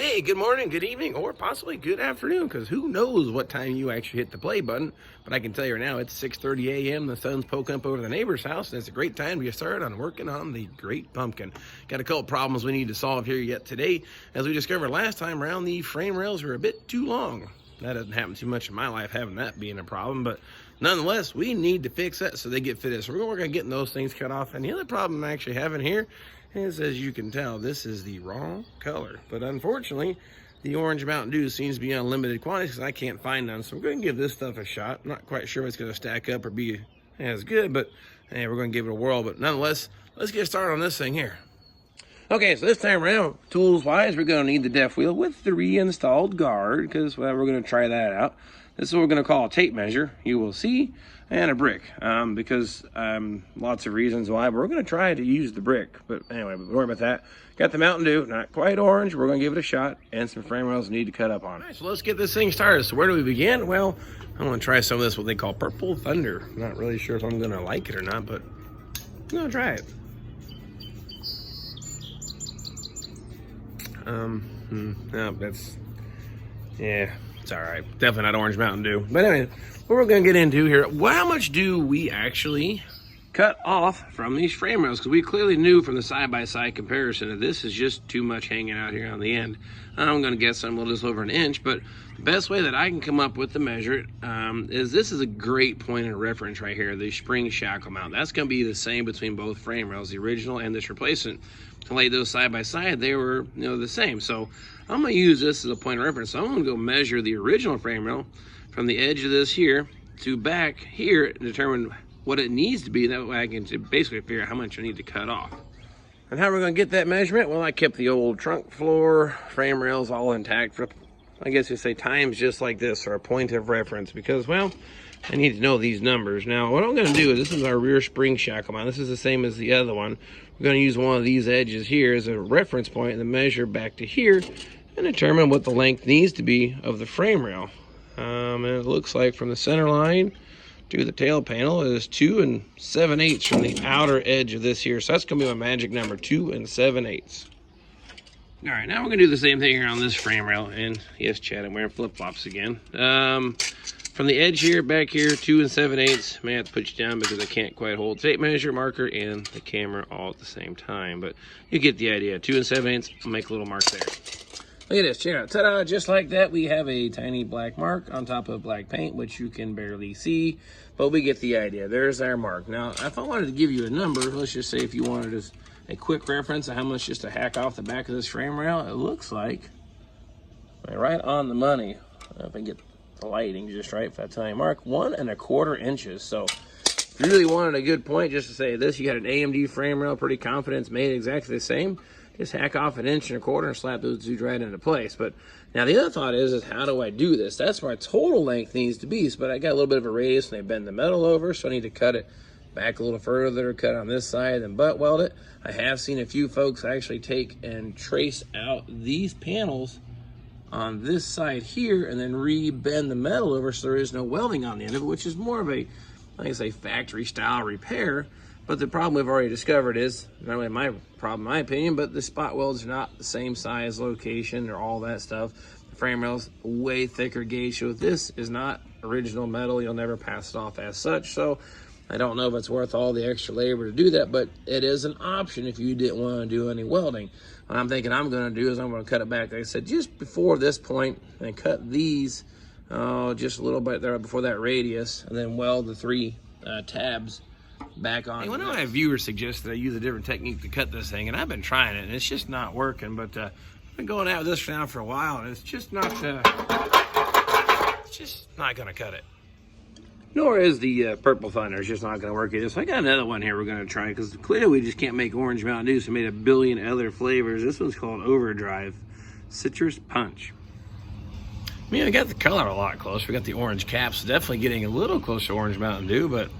Hey, good morning, good evening, or possibly good afternoon, because who knows what time you actually hit the play button. But I can tell you right now, it's 6:30 a.m. The sun's poking up over the neighbor's house, and it's a great time to get started on working on the Great Pumpkin. Got a couple problems we need to solve here yet today. As we discovered last time around, the frame rails are a bit too long. That doesn't happen too much in my life, having that being a problem, but nonetheless, we need to fix that so they get fitted. So we're going to work on getting those things cut off. And the other problem I'm actually having here is, as you can tell, this is the wrong color. But unfortunately, the orange Mountain Dew seems to be on limited quantities because I can't find none. So we're going to give this stuff a shot. I'm not quite sure if it's going to stack up or be as good, but hey, we're going to give it a whirl. But nonetheless, let's get started on this thing here. Okay, so this time around, tools-wise, we're going to need the def wheel with the reinstalled guard because, well, we're going to try that out. This is what we're going to call a tape measure, you will see, and a brick, because lots of reasons why, but we're going to try to use the brick. But anyway, don't worry about that. Got the Mountain Dew, not quite orange. We're going to give it a shot, and some frame rails need to cut up on. All right, so let's get this thing started. So where do we begin? Well, I'm going to try some of this, what they call Purple Thunder. Not really sure if I'm going to like it or not, but I'm going to try it. No, yeah, it's all right. Definitely not orange Mountain Dew. But anyway, what we're going to get into here, how much do we actually cut off from these frame rails? Because we clearly knew from the side-by-side comparison that this is just too much hanging out here on the end. I'm going to guess I'm a little just over an inch, but the best way that I can come up with to measure it is this is a great point of reference right here, the spring shackle mount. That's going to be the same between both frame rails, the original and this replacement. To lay those side by side, they were the same. So I'm going to use this as a point of reference. So I'm going to go measure the original frame rail from the edge of this here to back here and determine what it needs to be. That way I can basically figure out how much I need to cut off. And how we're going to get that measurement? Well, I kept the old trunk floor frame rails all intact for, I guess you say, times just like this, or a point of reference, because, well, I need to know these numbers. Now, what I'm going to do is, this is our rear spring shackle mount. This is the same as the other one. We're going to use one of these edges here as a reference point and then measure back to here and determine what the length needs to be of the frame rail. And it looks like from the center line to the tail panel is 2 7/8 from the outer edge of this here. So that's going to be my magic number, 2 7/8. All right, now we're going to do the same thing here on this frame rail. And yes, Chad, I'm wearing flip-flops again. From the edge here, back here, 2 7/8. May have to put you down because I can't quite hold the tape measure, marker, and the camera all at the same time. But you get the idea. 2 7/8. I'll make a little mark there. Look at this, check it out. Ta-da! Just like that, we have a tiny black mark on top of black paint, which you can barely see, but we get the idea. There's our mark. Now, if I wanted to give you a number, let's just say if you wanted a quick reference of how much just to hack off the back of this frame rail, it looks like right on the money. If I can get the lighting just right for that tiny mark, 1 1/4 inches. So if you really wanted a good point, just to say this, you got an AMD frame rail, pretty confident it's made exactly the same. Just hack off 1 1/4 and slap those two right into place. But now the other thought is how do I do this? That's where my total length needs to be. But I got a little bit of a radius and they bend the metal over, so I need to cut it back a little further, cut on this side and butt weld it. I have seen a few folks actually take and trace out these panels on this side here and then re-bend the metal over so there is no welding on the end of it, which is more of a, like I say, factory style repair. But the problem we've already discovered is, not only my problem, in my opinion, but the spot welds are not the same size, location, or all that stuff. The frame rail's way thicker gauge, so this is not original metal. You'll never pass it off as such. So I don't know if it's worth all the extra labor to do that, but it is an option if you didn't want to do any welding. What I'm thinking I'm going to do is I'm going to cut it back, like I said, just before this point, and cut these just a little bit there before that radius, and then weld the 3 tabs back on. Hey, one of my viewers suggested I use a different technique to cut this thing, and I've been trying it, and it's just not working. But I've been going out with this now for a while, and it's just not going to cut it. Nor is the Purple Thunder. It's just not going to work either. So I got another one here we're going to try, because clearly we just can't make orange Mountain Dew, so we made a billion other flavors. This one's called Overdrive Citrus Punch. I mean, I got the color a lot closer. We got the orange caps, definitely getting a little closer to orange Mountain Dew, but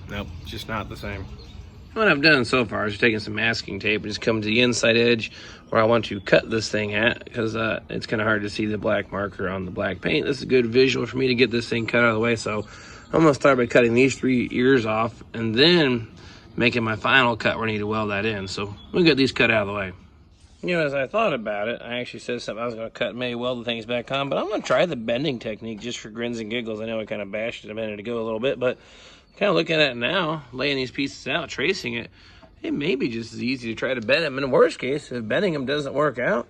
nope, just not the same. What I've done so far is taking some masking tape and just come to the inside edge where I want to cut this thing at, because it's kind of hard to see the black marker on the black paint. This is a good visual for me to get this thing cut out of the way. So I'm going to start by cutting these 3 ears off and then making my final cut where I need to weld that in. So we'll get these cut out of the way. You know, as I thought about it, I actually said something I was going to cut, maybe weld the things back on, but I'm going to try the bending technique just for grins and giggles. I know I kind of bashed it a minute ago a little bit, but kind of looking at it now, laying these pieces out, tracing it, it may be just as easy to try to bend them. In the worst case, if bending them doesn't work out,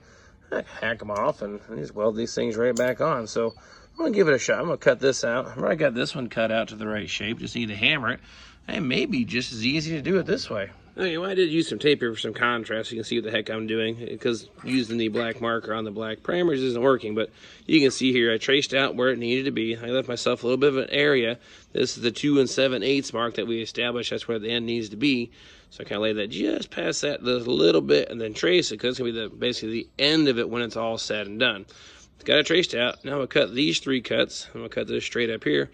I hack them off and just weld these things right back on. So I'm going to give it a shot. I'm going to cut this out. I got this one cut out to the right shape. Just need to hammer it. It may be just as easy to do it this way. Okay, well, I did use some tape here for some contrast so you can see what the heck I'm doing, because using the black marker on the black primers isn't working. But you can see here I traced out where it needed to be. I left myself a little bit of an area. This is the 2 7/8 mark that we established. That's where the end needs to be. So I kind of laid that just past that a little bit and then trace it, because it's going to be basically the end of it when it's all said and done. Got it traced out. Now I'm going to cut these 3 cuts. I'm going to cut this straight up here.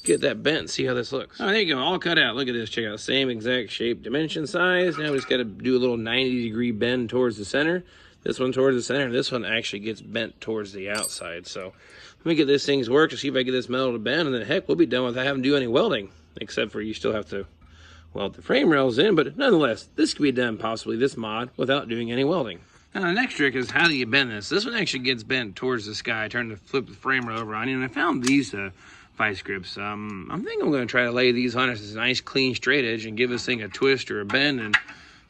Get that bent and see how this looks. All right, there you go, all cut out. Look at this, check out, same exact shape, dimension, size. Now we just got to do a little 90-degree bend towards the center. This one towards the center, this one actually gets bent towards the outside. So let me get this thing's work to see if I get this metal to bend, and then heck, we'll be done without having to do any welding, except for you still have to weld the frame rails in, but nonetheless, this could be done, possibly this mod, without doing any welding. Now the next trick is, how do you bend this? This one actually gets bent towards the sky. I turned to flip the frame rail over on you, and I found these vice grips. I'm thinking I'm going to try to lay these on as a nice clean straight edge and give this thing a twist or a bend and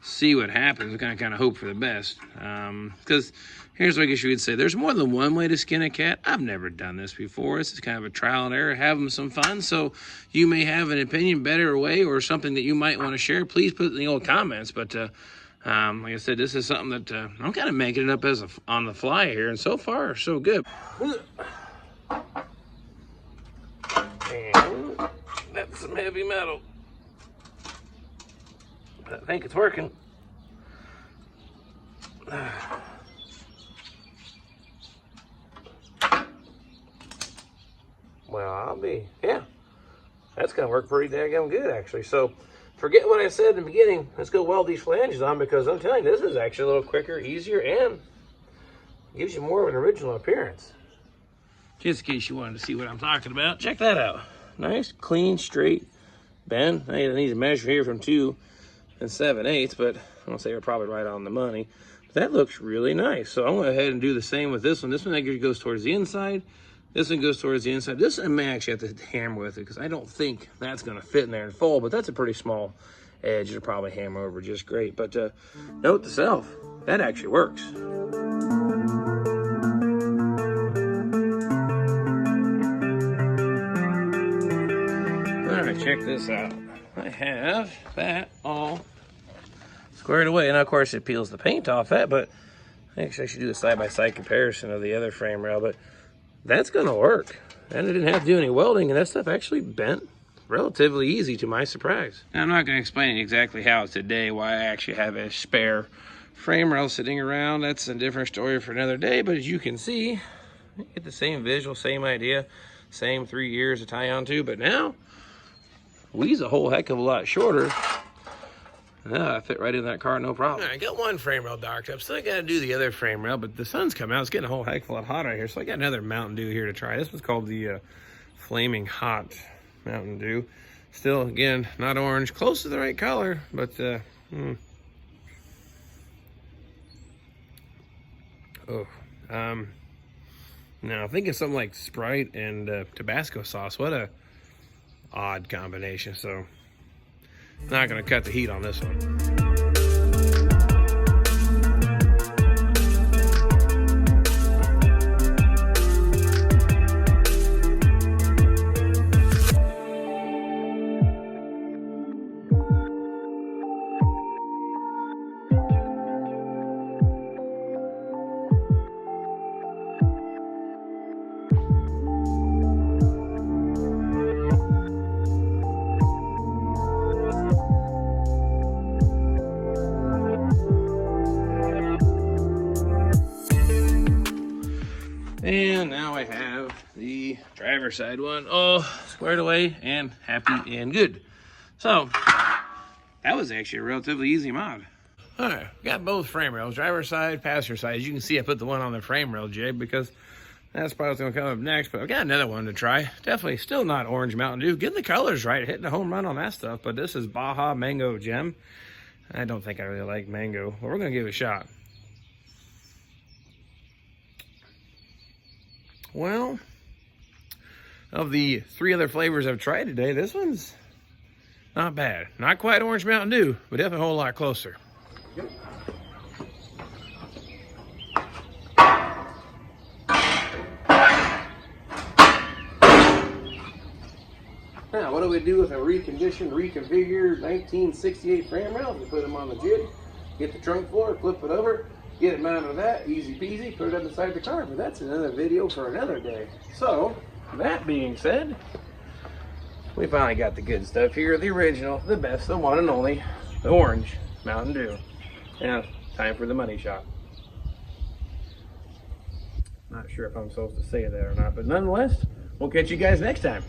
see what happens. I'm kind of hope for the best, because here's what I guess you would say, there's more than one way to skin a cat. I've never done this before. This is kind of a trial and error, having some fun. So you may have an opinion, better way, or something that you might want to share. Please put it in the old comments. But like I said, this is something that I'm kind of making it up as on the fly here, and so far so good. And that's some heavy metal. But I think it's working. Well, yeah, that's gonna work pretty daggone good, actually. So forget what I said in the beginning. Let's go weld these flanges on, because I'm telling you, this is actually a little quicker, easier, and gives you more of an original appearance. Just in case you wanted to see what I'm talking about, check that out. Nice, clean, straight bend. I need to measure here from 2 7/8, but I don't say we're probably right on the money. But that looks really nice. So I'm going to go ahead and do the same with this one. This one actually goes towards the inside. This one goes towards the inside. This one I may actually have to hammer with it, because I don't think that's going to fit in there and fold, but that's a pretty small edge. It'll probably hammer over just great. But note to self, that actually works. All right, check this out. I have that all squared away. And of course it peels the paint off that, but actually I should do a side-by-side comparison of the other frame rail, but that's gonna work. And I didn't have to do any welding, and that stuff actually bent relatively easy, to my surprise. Now, I'm not gonna explain exactly how today, why I actually have a spare frame rail sitting around. That's a different story for another day, but as you can see, you get the same visual, same idea, same 3 years to tie on to, but now we's a whole heck of a lot shorter. I fit right in that car, no problem. All right, I got one frame rail docked up. Still got to do the other frame rail, but the sun's coming out. It's getting a whole heck of a lot hotter here. So I got another Mountain Dew here to try. This one's called the Flaming Hot Mountain Dew. Still, again, not orange. Close to the right color, but now I think it's something like Sprite and Tabasco sauce. What a odd combination. So not gonna cut the heat on this one. And now I have the driver's side one all squared away and happy and good. So that was actually a relatively easy mod. All right, got both frame rails, driver's side, passenger side. As you can see, I put the one on the frame rail jig because That's probably what's gonna come up next, but I've got another one to try. Definitely still not Orange Mountain Dew. Getting the colors right, hitting a home run on that stuff, but this is Baja Mango Gem. I don't think I really like mango, but we're gonna give it a shot. Well, of the 3 other flavors I've tried today, this one's not bad. Not quite Orange Mountain Dew, but definitely a whole lot closer. Yep. Now, what do we do with a reconditioned, reconfigured 1968 frame rail? We put them on the jig, get the trunk floor, flip it over, get it mounted to that, easy peasy, put it up inside the car. But that's another video for another day. So, that being said, we finally got the good stuff here. The original, the best, the one and only, the Orange Mountain Dew. Now, time for the money shot. Not sure if I'm supposed to say that or not, but nonetheless, we'll catch you guys next time.